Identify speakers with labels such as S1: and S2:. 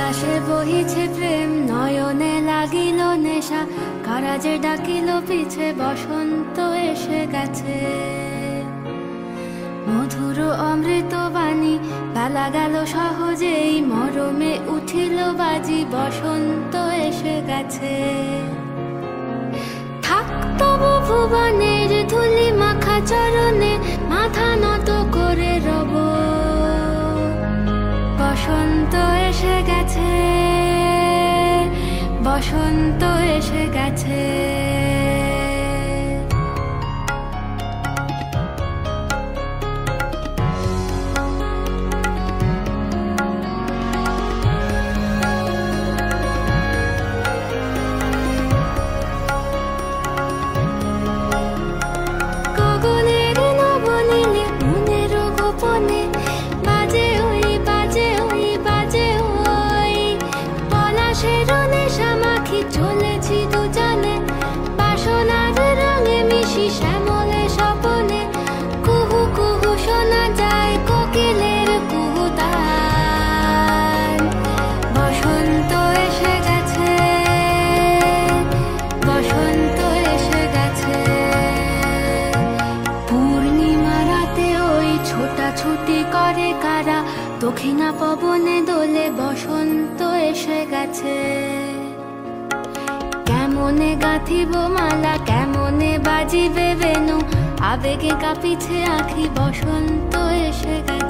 S1: বাতাসে বহিছে প্রেম, নয়নে লাগিল নেশা, কারাজে ডাকিল পিছে, বসন্ত এসে গেছে। মধুর অমৃত বাণী, বেলা গেল সহজেই, মরমে উঠিল বাজি, বসন্ত এসে গেছে। থাক তবু ভুবনের ধুলি মাখা চরণে, মাথা নত করে রব। বসন্ত এসে গেছে, বসন্ত এসে গেছে। গগনের নবনীলে মনের গোপনে, বাজে ওই বাজে ওই বাজে ওই, পলাশের নেশা মাখি চলেছি দুজনে, বাসনার রঙে মিশি শ্যামলে স্বপনে। কুহু কুহু শোনা যায় কোকিলের কুহুতান। বসন্ত এসে গেছে, বসন্ত এসে গেছে। পূর্ণিমা রাতে ওই ছোটাছুটি করে কারা, দক্ষিণা পবনে দোলে, বসন্ত এসে গেছে। কেমনে গাঁথিব মালা, কেমনে বাজিবে বেনু, আবেগে কাঁপিছে আঁখি, বসন্ত এসে গেছে।